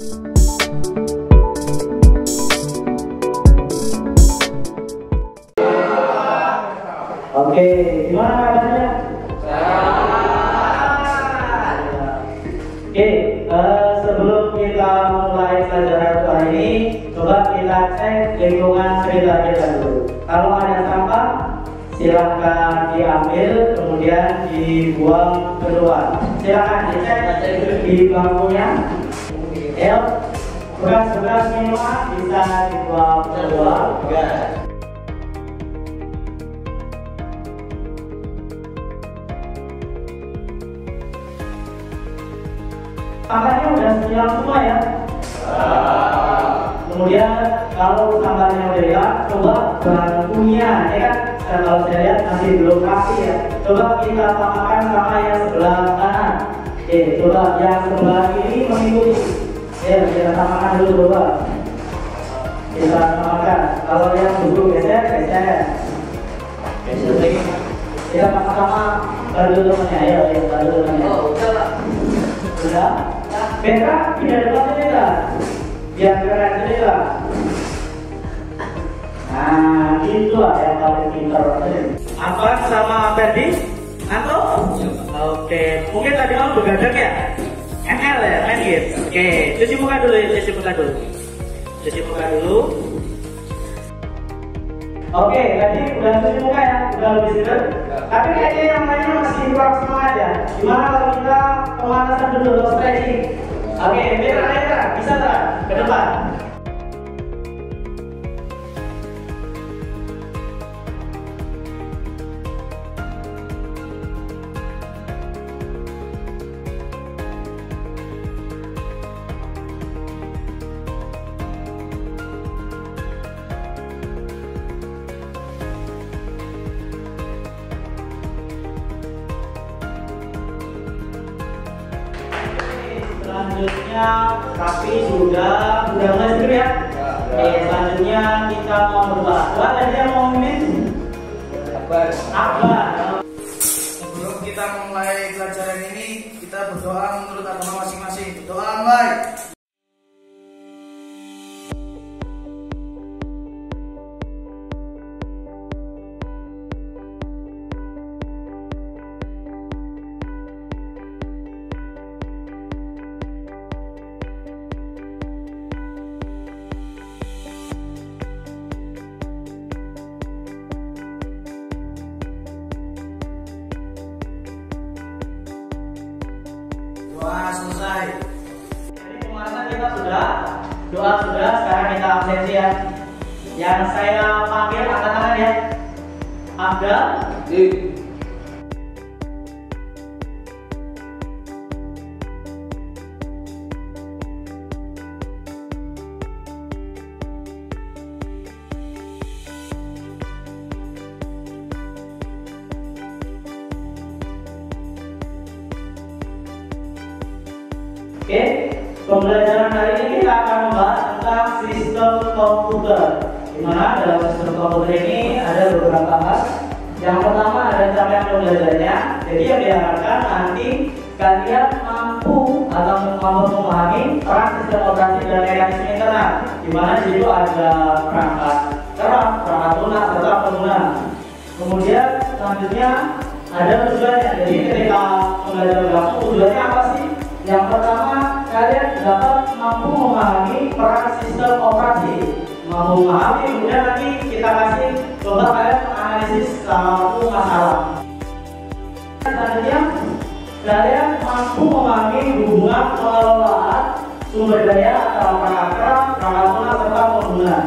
Oke, gimana kabarnya? Oke, sebelum kita mulai pelajaran kali ini, coba kita cek lingkungan sekitar kita dulu. Kalau ada sampah, silahkan diambil, kemudian dibuang keluar. Silahkan dicek di bangkunya. Ayo, bekas-bekas minuman bisa dibuang keluar. Sampahnya udah siap semua ya. Kemudian kalau sampahnya udah hilang, coba bangkunya, ya kan? Kalau saya lihat masih belum rapi ya. Coba kita samakan sama yang sebelah kanan. Oke, coba yang sebelah kiri mengikuti. Ya, kita samakan dulu coba. Kita samakan. Kalau yang dulu geser. Kita sama-sama bantu temannya. Ayo, bantu temannya. Sudah? Petra, tidak depan ini lah. Biar keren ini lah. Nah, itu lah yang paling pintar. Apa sama Ferdi? Anto? Oke, mungkin tadi mau begadang ya? ML ya, main game. Oke, cuci muka dulu ya, cuci muka dulu. Oke, tadi udah cuci muka ya, udah lebih seger. Tapi kayaknya yang lainnya masih kurang semangat ya. Gimana kalau kita pemanasan dulu atau stretching? Oke, biar aja, bisa tak? Ke depan. Selanjutnya rapi sudah mulai seger ya. Oke, selanjutnya kita mau berdoa. Doa tadi yang mau mimin? Akbar. Sebelum kita memulai pelajaran ini, kita berdoa menurut agama masing-masing. Doa mulai. Doa selesai. Jadi pemanasan kita sudah, doa sudah, sekarang kita absensi ya. Yang saya panggil angkat tangan ya. Abdal. Oke, pembelajaran hari ini kita akan membahas tentang sistem komputer. Di mana dalam sistem komputer ini ada beberapa hal. Yang pertama ada cara pembelajarannya. Jadi yang diharapkan nanti kalian mampu atau mampu memahami peran sistem operasi dan mekanisme internal. Di mana di situ ada perangkat keras, perangkat lunak, serta pengguna. Kemudian selanjutnya ada tujuannya. Jadi ketika pembelajaran berlangsung, tujuannya apa sih? Yang pertama, kalian dapat mampu memahami peran sistem operasi. Mampu memahami, kemudian nanti kita kasih coba kalian menganalisis suatu masalah. Selanjutnya, kalian mampu memahami hubungan pengelolaan sumber daya antara perangkat keras, perangkat lunak, serta pengguna.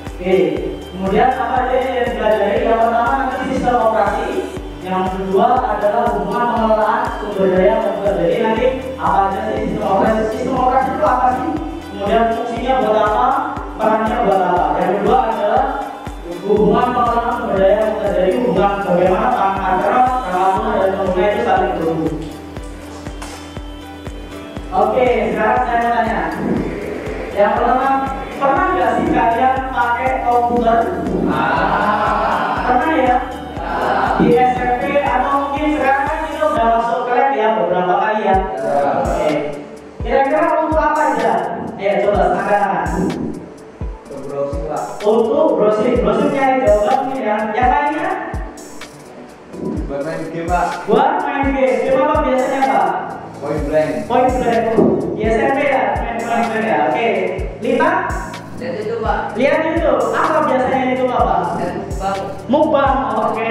Oke, kemudian apa aja yang dipelajari? Yang pertama nanti sistem operasi. Yang kedua adalah hubungan pengelolaan sumber daya. Jadi nanti apa aja sih sistem operasi? Sistem operasi itu apa sih? Kemudian fungsinya buat apa? Perannya buat apa? Yang kedua adalah hubungan pengelolaan sumber daya. Jadi hubungan bagaimana perangkat keras, perangkat lunak dan pengguna itu saling berhubung. Oke, sekarang saya mau tanya. Yang pertama, pernah nggak sih kalian pakai komputer? Pernah ya? Di SMP atau mungkin sekarang kan itu udah masuk ke lab ya beberapa kali ya. Oke. Kira-kira untuk Ayo coba silakan. Browsing Pak. Untuk browsing nyari jawaban ini ya. Yang lainnya? Buat main game Pak. Buat main game. Game apa biasanya Pak? Point blank. Point blank. Di SMP ya, main point blank ya. Oke. Lima? Dan itu Pak. Lihat itu. Apa biasanya itu Pak? Bang. Mukbang. Oke,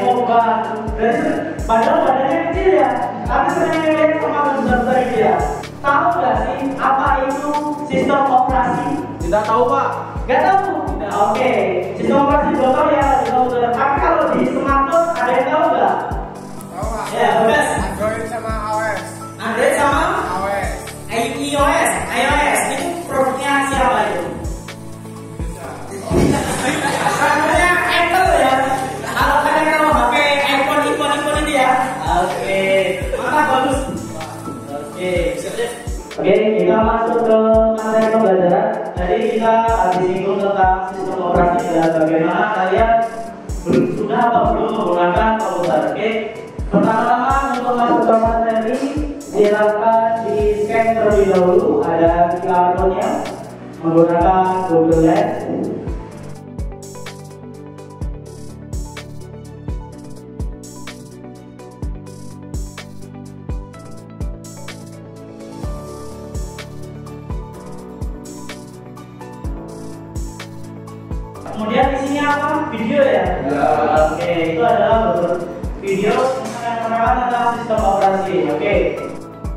mukbang. Berarti padahal badannya kecil ya. Tapi sering lihat sama besar-besar gitu ya. Tahu nggak sih apa itu sistem operasi? Tidak tahu Pak. Nggak tahu. Nah, oke. Sistem operasi belum tahu ya. Tapi kalau di smartphone ada yang tahu nggak? Tahu Pak. Ya, bebas. Android sama iOS. Android sama iOS. iOS itu produknya siapa itu? Produknya Apple ya. Kalau kalian mau pakai iPhone ini ya. Oke, mantap bagus. Oke, kita masuk ke materi pembelajaran. Tadi kita habis singgung tentang sistem operasi dan bagaimana kalian sudah atau belum menggunakan komputer. Oke, pertama-tama untuk masuk ke materi silakan di scan terlebih dahulu. Ada QR code-nya menggunakan Google Lens. Kemudian di sini apa? Video ya? Ya. Oke, itu adalah video yang menerangkan tentang sistem operasi. Oke.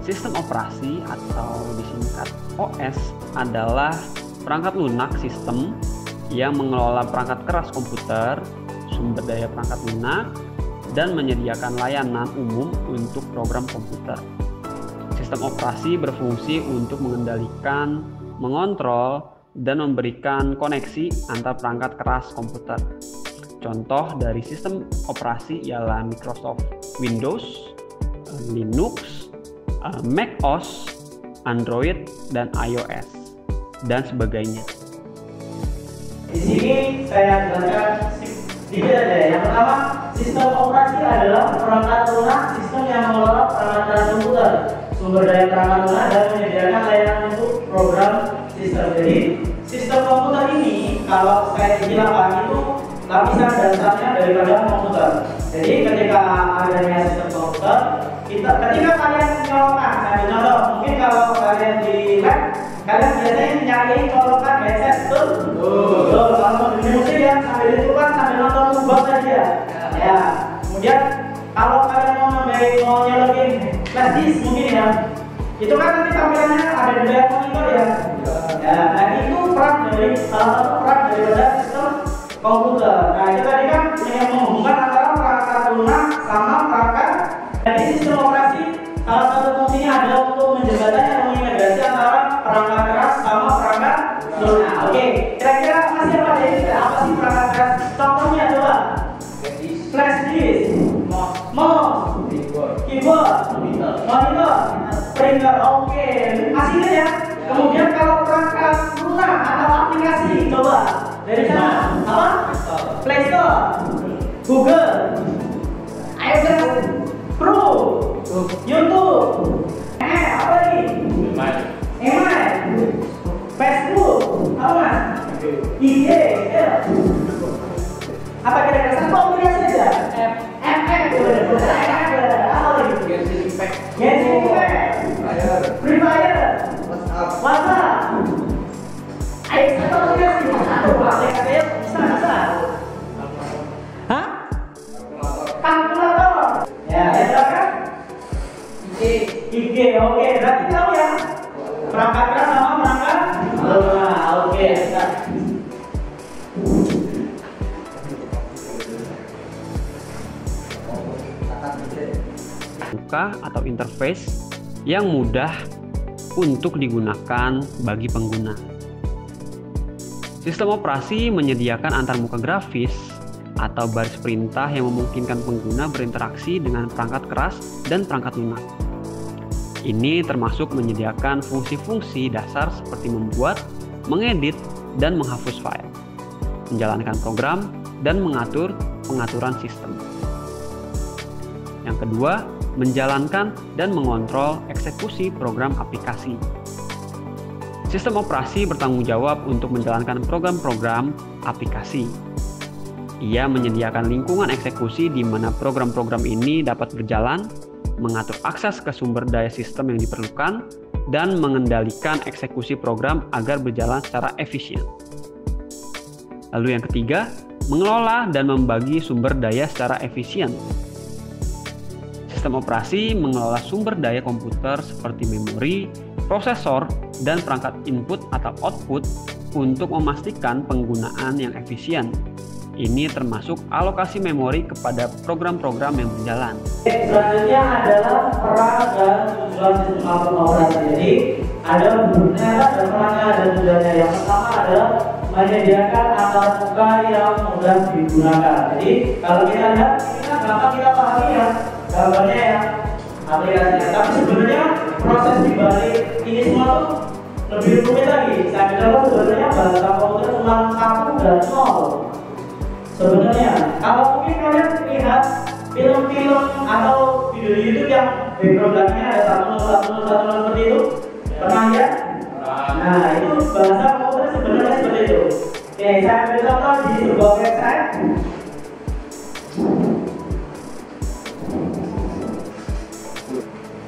Sistem operasi atau disingkat OS adalah perangkat lunak sistem yang mengelola perangkat keras komputer, sumber daya perangkat lunak, dan menyediakan layanan umum untuk program komputer. Sistem operasi berfungsi untuk mengendalikan, mengontrol, dan memberikan koneksi antar perangkat keras komputer. Contoh dari sistem operasi ialah Microsoft Windows, Linux, Mac OS, Android, dan iOS, dan sebagainya. Di sini saya jelaskan sedikit aja ya. Yang pertama, sistem operasi adalah perangkat lunak sistem yang mengelola perangkat keras komputer, sumber daya perangkat lunak, dan menyediakan layanan untuk program sistem. Jadi sistem komputer ini kalau saya jelaskan itu lapisan dasarnya daripada komputer. Jadi ketika adanya sistem komputer, ketika kalian nyolokan, saya contoh, mungkin kalau kalian di lab, kalian biasanya nyari colokan headset, betul? Betul. Kalau di musik ya sambil ditutupan sambil nonton mukbang saja. Ya. Kemudian kalau kalian mau nyolokin flash disk mungkin ya, itu kan nanti tampilannya ada di layar monitor ya. Ya, nah itu peran dari salah satu peran daripada sistem komputer. Nah itu tadi kan yang menghubungkan antara perangkat lunak sama perangkat. Jadi sistem operasi salah satu fungsinya adalah untuk menjembatani atau mengintegrasi antara perangkat keras sama perangkat lunak. Oke, kira-kira masih apa ya? Apa sih perangkat keras? Contohnya coba. Flash disk, mouse, keyboard, monitor, printer. Oke, masih ya. Kemudian kalau perangkat lunak atau aplikasi, coba dari sana apa? Play Store, Google, iOS, Chrome, YouTube, apa lagi? Email, Facebook, apa mas? IG, apa kira-kira satu aplikasi aja? Apa lagi? Genshin Impact, Free Fire, WhatsApp. Ayo satu aplikasi. Satu aplikasi bisa. Hah? Kalkulator. Ya, silakan. IG, oke. Berarti tahu ya? Perangkat keras sama perangkat lunak. Oke. Buka atau interface yang mudah untuk digunakan bagi pengguna. Sistem operasi menyediakan antarmuka grafis atau baris perintah yang memungkinkan pengguna berinteraksi dengan perangkat keras dan perangkat lunak. Ini termasuk menyediakan fungsi-fungsi dasar seperti membuat, mengedit, dan menghapus file, menjalankan program, dan mengatur pengaturan sistem. Yang kedua, menjalankan dan mengontrol eksekusi program aplikasi. Sistem operasi bertanggung jawab untuk menjalankan program-program aplikasi. Ia menyediakan lingkungan eksekusi di mana program-program ini dapat berjalan, mengatur akses ke sumber daya sistem yang diperlukan, dan mengendalikan eksekusi program agar berjalan secara efisien. Lalu yang ketiga, mengelola dan membagi sumber daya secara efisien. Sistem operasi mengelola sumber daya komputer seperti memori, prosesor, dan perangkat input atau output untuk memastikan penggunaan yang efisien. Ini termasuk alokasi memori kepada program-program yang berjalan. Selanjutnya adalah peran dan tujuan sistem operasi. Jadi ada benarnya dan perannya dan tujuannya. Yang pertama adalah menyediakan antarmuka yang mudah digunakan. Jadi kalau kita lihat, ini kan gampang kita pahami ya, gambarnya ya, aplikasinya. Tapi sebenarnya proses dibalik ini semua tuh lebih rumit lagi. Saya bilang sebenarnya bahasa komputer cuma 1 dan 0. Sebenarnya, kalau mungkin kalian lihat film-film atau video YouTube yang background-nya ada 1 seperti itu, pernah ya? Nah, itu bahasa komputer sebenarnya seperti itu. Oke, saya ambil contoh di sebuah website.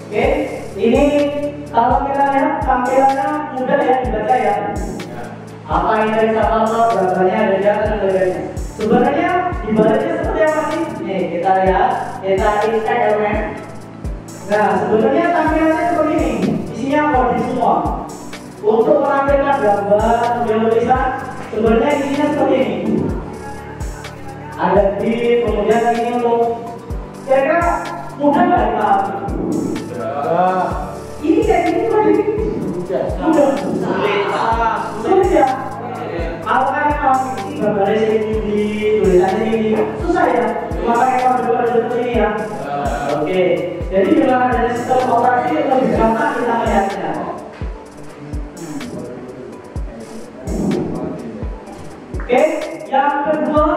Oke, ini kalau kita lihat tampilannya mudah ya dibaca ya. Apa ini sama gambarnya ada di atas dan sebagainya. Sebenarnya dibaliknya seperti apa sih? Nih kita lihat, kita inspect elemen. Nah sebenarnya tampilannya seperti ini, isinya kode semua. Untuk menampilkan gambar, tulisan, sebenarnya isinya seperti ini. Ada div, kemudian ini untuk kira-kira mudah nggak dipahami? Ini kayak gini tadi. Mudah. Sulit ya. Kalau kalian mau isi gambarnya ini, tulisannya ini, susah ya. Cuma pakai kode seperti ini ya. Oke. Jadi dengan adanya sistem operasi lebih gampang kita melihatnya. Oke. Yang kedua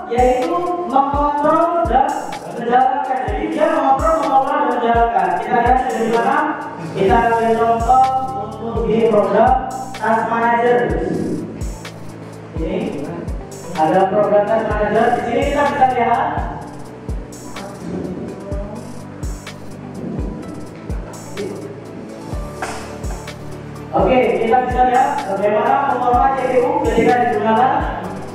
yaitu mengontrol dan menjalankan. Jadi dia mengontrol, mengelola dan menjalankan. Kita lihat di mana? Kita ambil contoh untuk di program Task Manager. Ini ada program Task Manager. Di sini kita bisa lihat. Oke, kita bisa lihat bagaimana performa CPU ketika digunakan,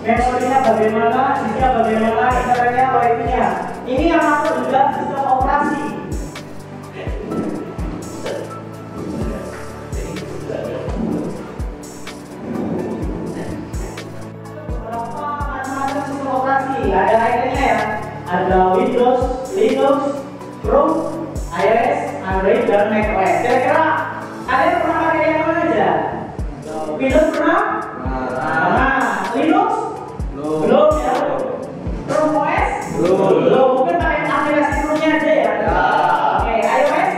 memorinya bagaimana, disknya bagaimana, internetnya, wifi-nya. Ini yang masuk juga sistem operasi. Ada ikonnya ya, ada Windows, Linux, Chrome, iOS, Android, dan macOS. Kira-kira kalian pernah pakai yang mana aja? Windows pernah? Pernah. Linux? Belum ya? Chrome OS? Belum. Mungkin pakai aplikasi Chrome-nya aja ya? Oke, iOS?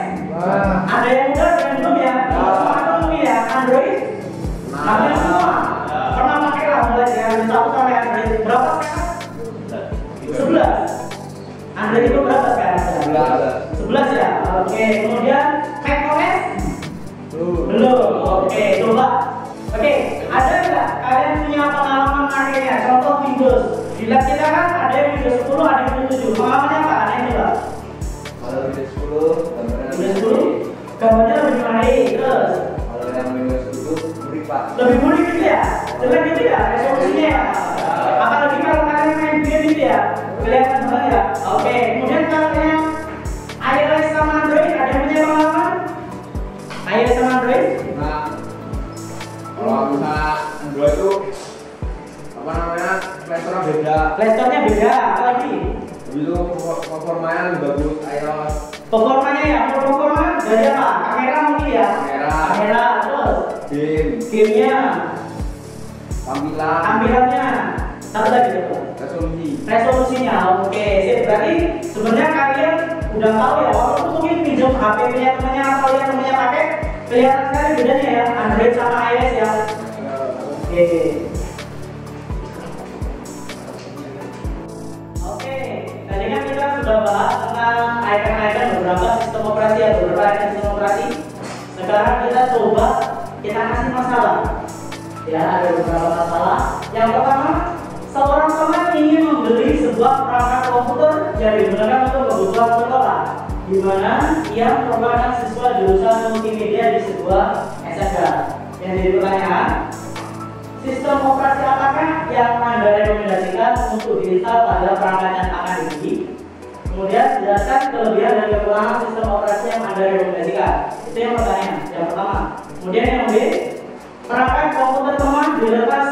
Ada yang udah, ada yang belum ya? Atau mungkin ya? Android? Hampir semua. Pernah pakai lah mulai dari 1 sampai Android. Berapa sekarang? 11. Android itu berapa sekarang? 11 ya? Oke, kemudian macOS? Belum. Oke, coba. Oke, ada nggak kalian punya pengalaman pakainya? Contoh Windows. Di lab kita kan ada yang Windows 10, ada yang Windows 7. Pengalamannya apa? Ada yang coba? Kalau Windows 10, gambarnya lebih baik. Terus? kalau yang Windows 10 burik pak. Lebih mudah gitu ya? Jelek gitu ya? Resolusinya ya? Apalagi kalau kalian main game gitu ya? Kelihatan banget ya? Oke, kemudian kalau yang iOS sama Android, ada yang punya pengalaman? iOS sama Android? Nah, kalau misalnya Android itu apa namanya, Play-nya beda. Play-nya beda, apa lagi? Itu performanya lebih bagus iOS. Performanya ya, performa dari apa? Kamera mungkin ya? Kamera, terus? Gamenya? Tampilannya? Satu lagi gitu? Resolusinya, oke. Berarti sebenarnya kalian udah tahu ya, walaupun mungkin pinjam HP punya temannya atau yang temannya pakai, kelihatan sekali bedanya ya, Android sama iOS ya. Oke. Oke, tadi kan kita sudah bahas tentang icon-icon beberapa sistem operasi ya, beberapa icon sistem operasi. Sekarang kita coba kita kasih masalah. Ya, ada beberapa masalah. Yang pertama, seorang teman ingin membeli sebuah perangkat komputer yang digunakan untuk kebutuhan sekolah, di mana ia merupakan siswa jurusan multimedia di sebuah SMK. Yang jadi pertanyaan, sistem operasi apakah yang Anda rekomendasikan untuk diinstal pada perangkat yang akan dibeli? Kemudian jelaskan kelebihan dan kekurangan sistem operasi yang Anda rekomendasikan. Itu yang pertanyaan yang pertama. Kemudian yang B, perangkat komputer teman diretas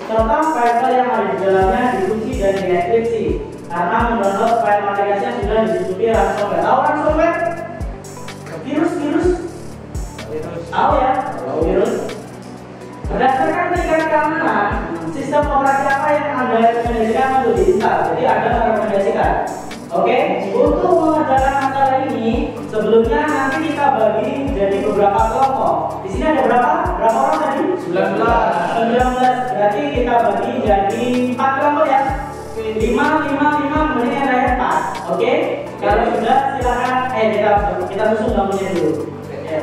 serta file yang ada di dalamnya dikunci dan dienkripsi karena mendownload file aplikasinya sudah ditutupi ransomware. Tahu ransomware? Virus? Tahu ya? Virus. Berdasarkan tingkat keamanan, sistem operasi apa yang Anda rekomendasikan untuk diinstal? Jadi Anda merekomendasikan. Oke, untuk mengerjakan masalah ini, sebelumnya nanti kita bagi jadi beberapa kelompok. Di sini ada berapa? Berapa orang tadi? 19. Berarti kita bagi jadi 4 kelompok ya. 5, kemudian ada 4. Oke? Kalau sudah silakan kita susun bangunnya dulu. Ya.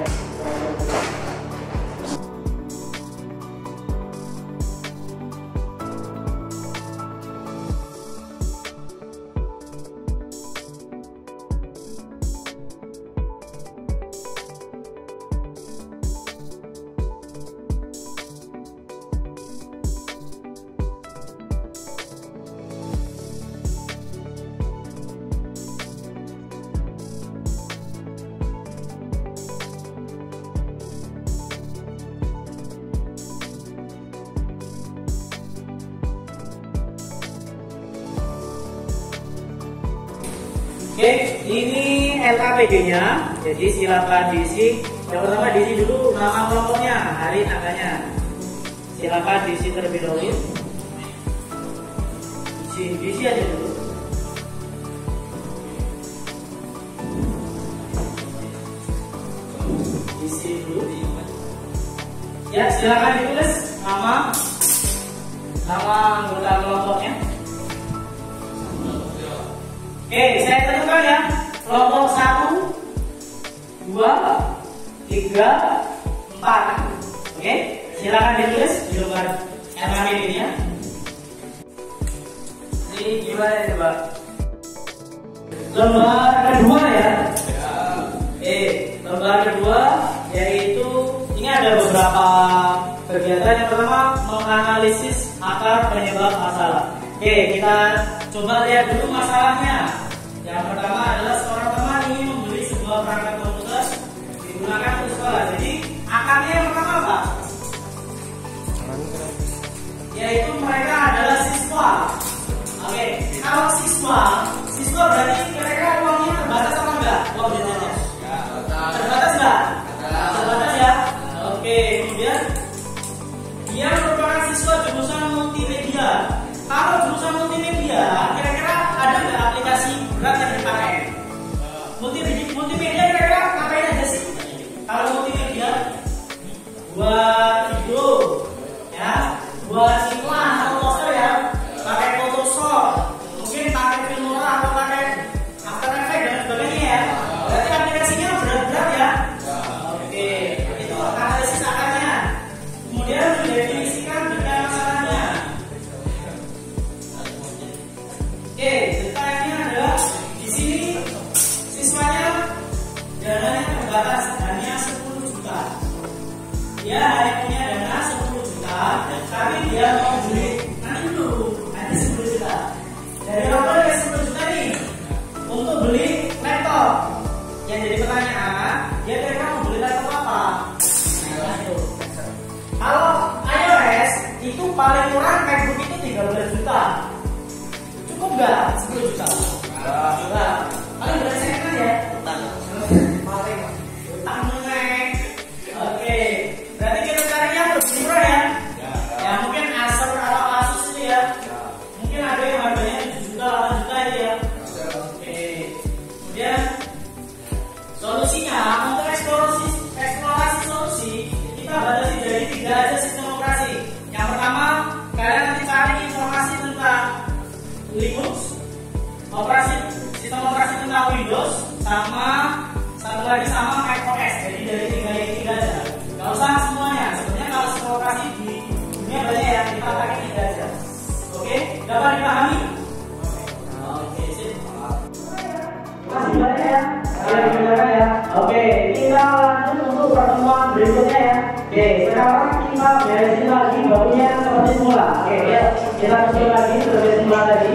Oke, ini LKPD-nya. Jadi silakan diisi. Yang pertama diisi dulu nama kelompoknya, hari tanggalnya. Silakan diisi terlebih dahulu. Diisi aja dulu. Diisi dulu. Ya, silakan ditulis nama anggota kelompoknya. Oke, saya tentukan ya. Kelompok 1, 2, 3, 4. Oke, silakan ditulis di lembar LKPD-nya. Ini gimana ya, Pak? Lembar kedua ya. Lembar kedua yaitu ini ada beberapa kegiatan. Yang pertama, menganalisis akar penyebab masalah. Oke, kita coba lihat dulu masalahnya. Yang pertama adalah seorang teman ingin membeli sebuah perangkat komputer digunakan untuk sekolah. Jadi akarnya yang pertama apa? Yaitu mereka adalah siswa. Oke, kalau siswa berarti kira-kira uangnya terbatas apa enggak? Uang jajannya? Terbatas enggak? Terbatas ya. Oke, kemudian dia merupakan siswa jurusan multimedia. Kalau jurusan multimedia, kira-kira ada nggak aplikasi berat yang dipakai? Multimedia kira-kira ngapain aja sih? Kalau multimedia, buat video, ya, buat iklan atau poster ya, pakai Photoshop, mungkin pakai Filmora atau pakai After Effects dan sebagainya ya. Berarti aplikasinya berat-berat ya. Oke, itu analisis akarnya. Kemudian mendefinisikan dengan masalahnya. Oke, detailnya adalah di sini siswanya dananya terbatas hanya 10 juta. Dia hanya punya dana 10 juta, tapi dia mau beli nanti dulu hanya 10 juta. Dari berapa dari 10 juta nih untuk beli laptop? Yang jadi pertanyaan, dia kira-kira mau beli laptop apa? Nah, itu. Kalau iOS itu paling murah MacBook itu 13 juta. Cukup nggak 10 juta? Enggak. Paling berapa kan ya? Paling utang naik. Oke, berarti kita cari yang lebih murah ya? Ya mungkin Acer atau Asus itu ya. Mungkin ada yang harganya 7 juta, 8 juta itu ya. Oke. Kemudian solusinya untuk eksplorasi solusi kita batasi dari 3 aja sistem operasi. Yang pertama, kalian nanti cari informasi tentang Linux, sistem operasi tentang Windows, sama satu lagi sama macOS. Jadi dari 3 aja. Gak usah semuanya. Oke, sekarang kita beresin lagi bakunya seperti semula. Oke, ya, kita susun lagi seperti semula tadi.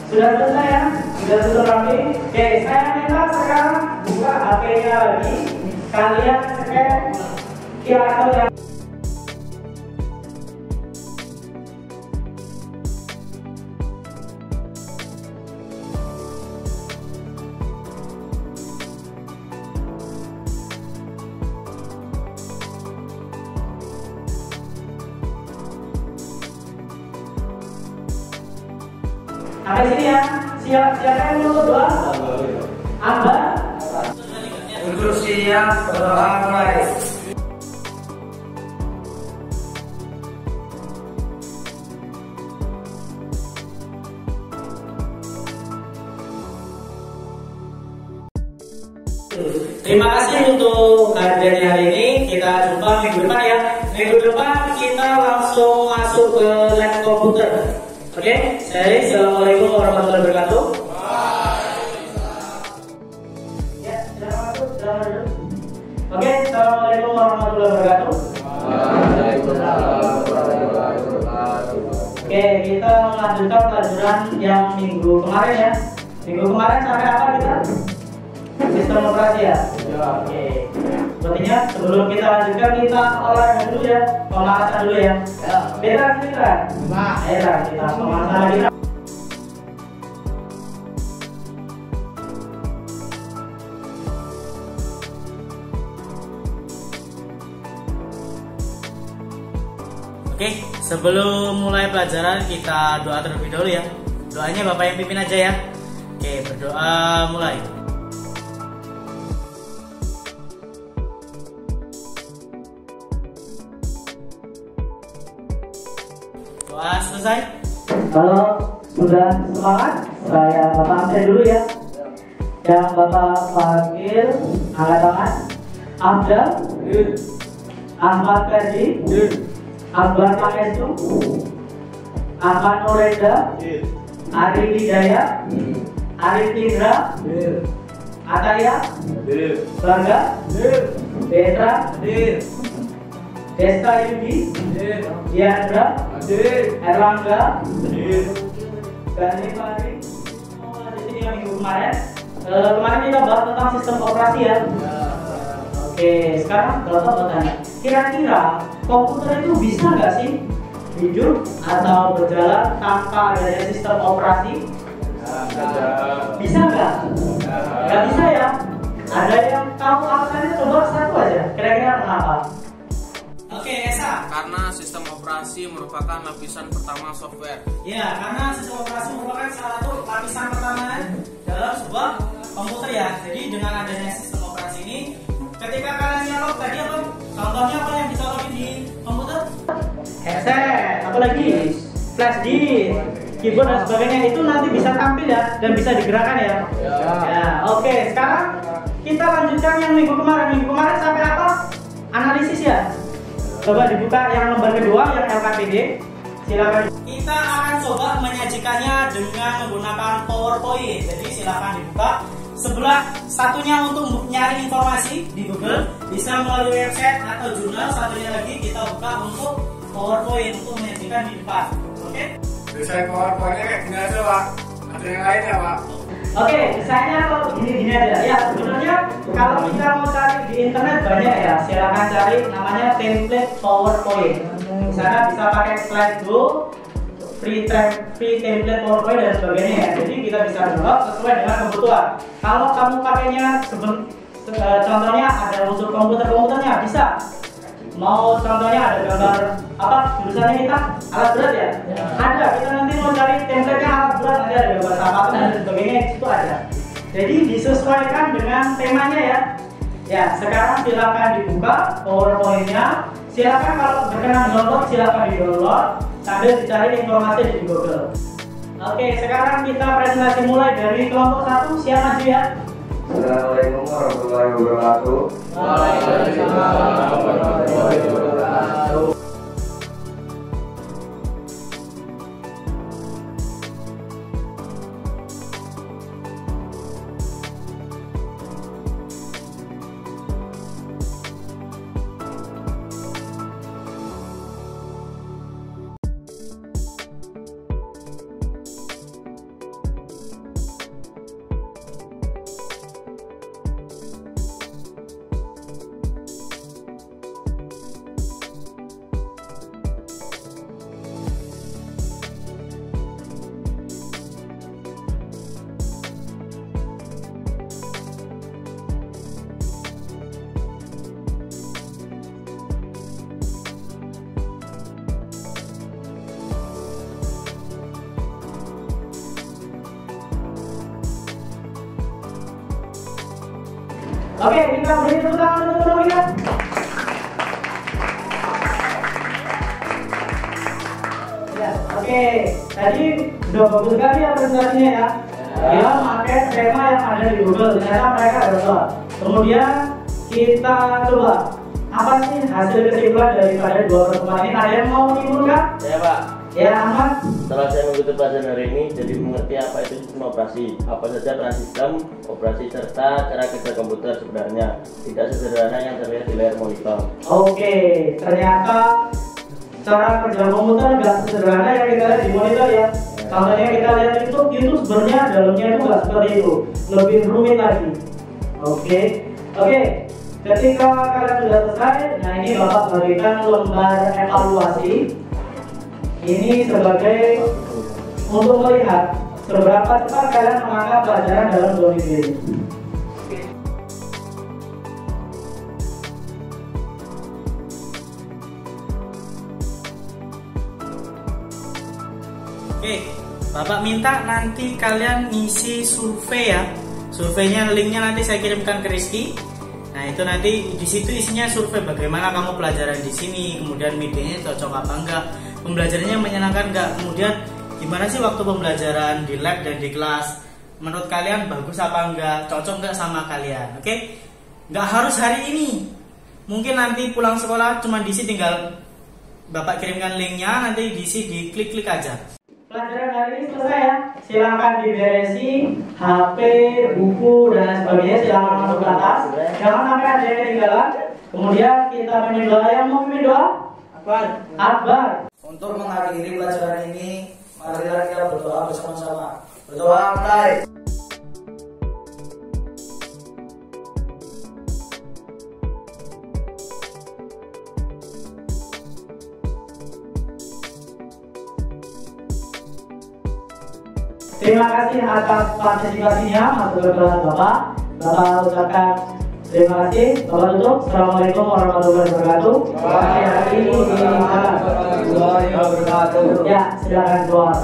Sudah selesai ya? Sudah tutup rapi? Oke, saya minta sekarang buka HP-nya lagi. Kalian scan QR code yang sampai sini ya. Siapa yang mau berdoa? Amba. Untuk siap berdoa mulai. Terima kasih untuk kajian hari ini. Kita jumpa minggu depan ya. Minggu depan kita langsung masuk ke lab komputer. Oke, saya Assalamualaikum warahmatullahi wabarakatuh. Ya, silakan masuk, silakan duduk. Oke, Assalamualaikum warahmatullahi wabarakatuh. Oke, kita melanjutkan pelajaran yang minggu kemarin ya. Minggu kemarin sampai apa kita? Sistem operasi ya. Oke. Sepertinya sebelum kita lanjutkan kita olahraga dulu ya, pemanasan dulu ya. Beda kita. Beda kita pemanasan lagi. Oke, sebelum mulai pelajaran kita doa terlebih dahulu ya. Doanya Bapak yang pimpin aja ya. Oke, berdoa mulai. Doa selesai. Kalau sudah semangat, saya Bapak absen dulu ya. Yang Bapak panggil angkat tangan. Abdal, Ahmad Ferdi, Akbar Pangestu, Ahmad Nurenda, Ari Hidayat, Arif Indra, Ataya, Bangga, Petra, Desta Yudi, Diandra, Erlangga, Gani Fahri. Di sini yang minggu kemarin. Kemarin kita bahas tentang sistem operasi ya. Oke, sekarang Bapak bertanya, kira-kira komputer itu bisa nggak sih hidup atau berjalan tanpa adanya sistem operasi? Bisa nggak? Nggak bisa ya. Ada yang tahu alasannya? Coba satu aja. Kira-kira kenapa? Oke, Esa. Karena sistem operasi merupakan lapisan pertama software. Ya, karena sistem operasi merupakan salah satu lapisan pertama dalam sebuah komputer ya. Jadi dengan adanya sistem operasi ini, ketika kalian nyalok tadi apa? Contohnya apa yang disolokin di komputer? Headset, apalagi flash disk, keyboard dan sebagainya itu nanti bisa tampil ya dan bisa digerakkan ya. Ya, oke. Sekarang kita lanjutkan yang minggu kemarin. Minggu kemarin sampai apa? Analisis ya. Coba dibuka yang lembar kedua yang LKPD. Silakan. Kita akan coba menyajikannya dengan menggunakan PowerPoint. Jadi silakan dibuka. Sebelah satunya untuk nyari informasi di Google, bisa melalui website atau jurnal. Satunya lagi kita buka untuk PowerPoint untuk menyajikan di depan. Oke? Desain PowerPoint-nya kayak gini aja, Pak. Ada yang lain ya, Pak? Oke, desainnya kalau gini-gini aja. Ya, sebenarnya kalau kita mau cari di internet banyak ya. Silakan cari namanya template PowerPoint. Di sana bisa pakai Slideshow, free template PowerPoint dan sebagainya ya. Jadi kita bisa download sesuai dengan kebutuhan. Kalau kamu pakainya contohnya ada unsur komputernya bisa. Mau contohnya ada gambar apa tulisannya kita alat berat ya? Ada. Kita nanti mau cari template-nya alat berat ada gambar sampah dan sebagainya itu ada. Jadi disesuaikan dengan temanya ya. Ya, sekarang silakan dibuka PowerPoint-nya. Silakan kalau berkenan download silakan di-download sambil dicari informasi di Google. Oke, sekarang kita presentasi mulai dari kelompok 1. Siap maju ya. Assalamualaikum warahmatullahi wabarakatuh. Waalaikumsalam warahmatullahi wabarakatuh. Oke, kita beri tepuk tangan untuk teman kita. Ya, oke. Tadi sudah bagus sekali ya presentasinya ya. Ya, pakai tema yang ada di Google. Ternyata mereka dapat. Kemudian kita coba apa sih hasil kesimpulan daripada dua pertemuan ini? Ada yang mau menyimpulkan? Ya Pak, Ya, Ahmad. setelah saya mengikuti pelajaran hari ini, jadi mengerti apa itu sistem operasi, apa saja peran sistem operasi serta cara kerja komputer sebenarnya, tidak sederhana yang terlihat di layar monitor. Oke, ternyata cara kerja komputer nggak sederhana yang kita lihat di monitor ya. Contohnya kita lihat itu sebenarnya dalamnya itu nggak seperti itu, lebih rumit lagi. Oke. Ketika kalian sudah selesai, nah ini Bapak berikan lembar evaluasi. Ini sebagai untuk melihat seberapa cepat kalian menangkap pelajaran dalam 2 minggu ini. Oke, Bapak minta nanti kalian ngisi survei ya. Surveinya linknya nanti saya kirimkan ke Rizky. Nah itu nanti di situ isinya survei bagaimana kamu pelajaran di sini, kemudian medianya cocok apa enggak, pembelajarannya menyenangkan enggak, kemudian gimana sih waktu pembelajaran di lab dan di kelas, menurut kalian bagus apa enggak, cocok enggak sama kalian. Oke, enggak harus hari ini, mungkin nanti pulang sekolah cuma diisi, tinggal Bapak kirimkan linknya, nanti diisi, diklik-klik aja. Pelajaran hari ini selesai ya. Silakan diberesi HP, buku dan sebagainya, silakan masuk ke atas. Jangan sampai ada yang ketinggalan. Kemudian kita pimpin doa. Yang mau pimpin doa? Akbar. Untuk mengakhiri pelajaran ini, marilah kita berdoa bersama-sama. Berdoa mulai. Terima kasih atas partisipasinya, masuk ke kelas Bapak. Bapak ucapkan terima kasih. Bapak tutup. Assalamualaikum warahmatullahi wabarakatuh. Waalaikumsalam warahmatullahi wabarakatuh. Ya, silakan keluar.